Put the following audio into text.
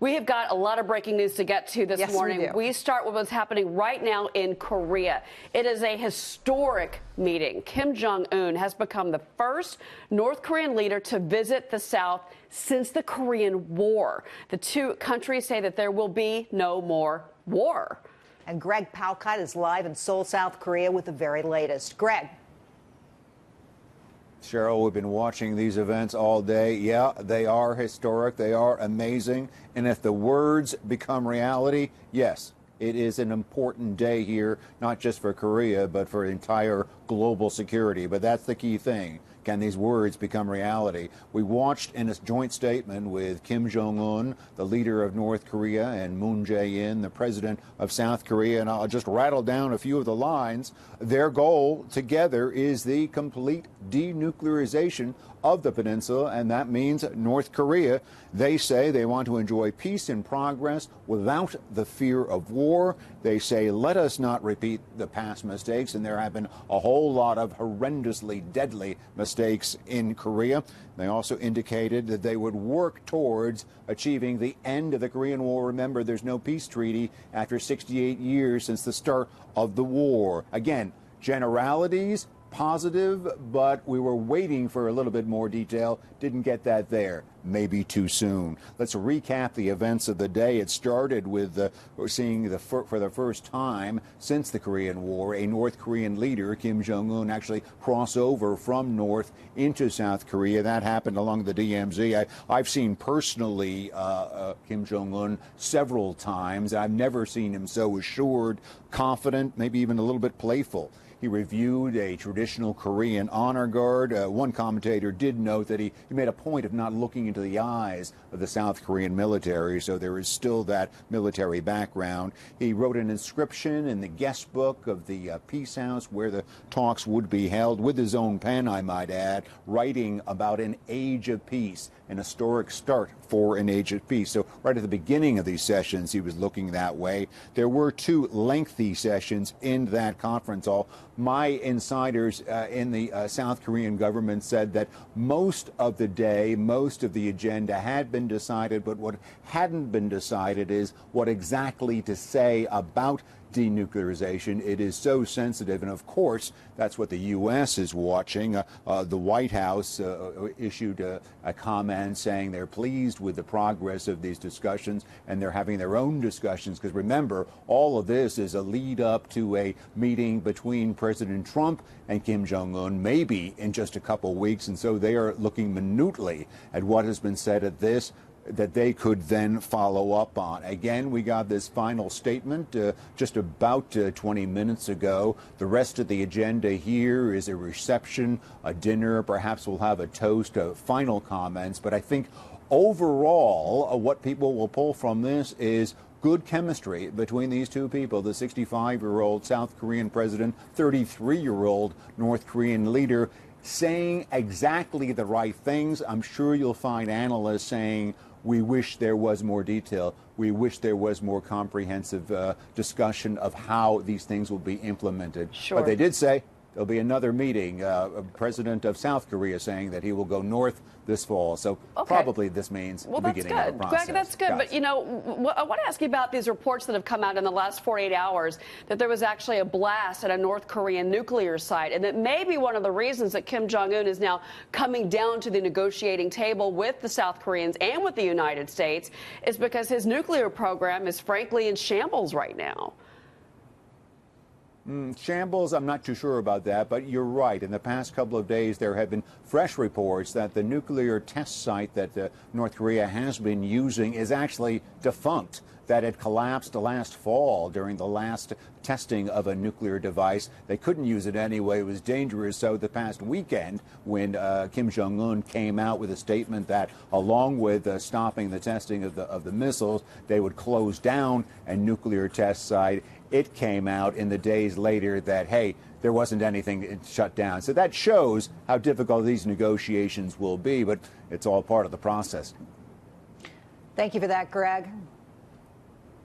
We have got a lot of breaking news to get to this morning. We do. We start with what's happening right now in Korea. It is a historic meeting. Kim Jong-un has become the first North Korean leader to visit the South since the Korean War. The two countries say that there will be no more war. And Greg Palkot is live in Seoul, South Korea with the very latest. Greg. Cheryl, we've been watching these events all day. Yeah, they are historic. They are amazing. And if the words become reality, yes, it is an important day here, not just for Korea, but for entire global security. But that's the key thing. Can these words become reality? We watched in a joint statement with Kim Jong-un, the leader of North Korea, and Moon Jae-In, the president of South Korea. And I'll just rattle down a few of the lines. Their goal together is the complete denuclearization of the peninsula, and that means North Korea. They say they want to enjoy peace and progress without the fear of war. They say, let us not repeat the past mistakes, and there have been a whole lot of horrendously deadly mistakes in Korea. They also indicated that they would work towards achieving the end of the Korean War. Remember, there's no peace treaty after 68 years since the start of the war. Again, generalities, positive, but we were waiting for a little bit more detail. Didn't get that there. Maybe too soon. Let's recap the events of the day. It started with seeing for the first time since the Korean War, a North Korean leader, Kim Jong-un, actually cross over from North into South Korea. That happened along the DMZ. I've seen personally Kim Jong-un several times. I've never seen him so assured, confident, maybe even a little bit playful. He reviewed a traditional Korean honor guard. One commentator did note that he made a point of not looking into the eyes of the South Korean military, so there is still that military background. He wrote an inscription in the guest book of the Peace House where the talks would be held, with his own pen, I might add, writing about an age of peace, an historic start for an age of peace. So right at the beginning of these sessions, he was looking that way. There were two lengthy sessions in that conference hall. My insiders in the South Korean government said that most of the day, most of the agenda had been decided, but what hadn't been decided is what exactly to say about denuclearization. It is so sensitive, and of course that's what the U.S. is watching. The White House issued a comment saying they're pleased with the progress of these discussions, and they're having their own discussions, because remember, all of this is a lead up to a meeting between President Trump and Kim Jong-un, maybe in just a couple weeks, and so they are looking minutely at what has been said at this that they could then follow up on. Again, we got this final statement just about 20 minutes ago. The rest of the agenda here is a reception, a dinner, perhaps we'll have a toast, final comments. But I think overall, what people will pull from this is good chemistry between these two people, the 65-year-old South Korean president, 33-year-old North Korean leader, saying exactly the right things. I'm sure you'll find analysts saying, we wish there was more detail. We wish there was more comprehensive discussion of how these things will be implemented. Sure. But they did say there'll be another meeting. President of South Korea saying that he will go north this fall. So probably this means the beginning of the process. Greg, that's good. But, you know, I want to ask you about these reports that have come out in the last 48 hours that there was actually a blast at a North Korean nuclear site, and that maybe one of the reasons that Kim Jong-un is now coming down to the negotiating table with the South Koreans and with the United States is because his nuclear program is frankly in shambles right now. Shambles, I'm not too sure about that, but you're right. In the past couple of days, there have been fresh reports that the nuclear test site that North Korea has been using is actually defunct, that it collapsed last fall during the last testing of a nuclear device. They couldn't use it anyway. It was dangerous. So the past weekend, when Kim Jong-un came out with a statement that along with stopping the testing of the missiles, they would close down a nuclear test site, it came out in the days later that, hey, there wasn't anything shut down. So that shows how difficult these negotiations will be, but it's all part of the process. Thank you for that, Greg.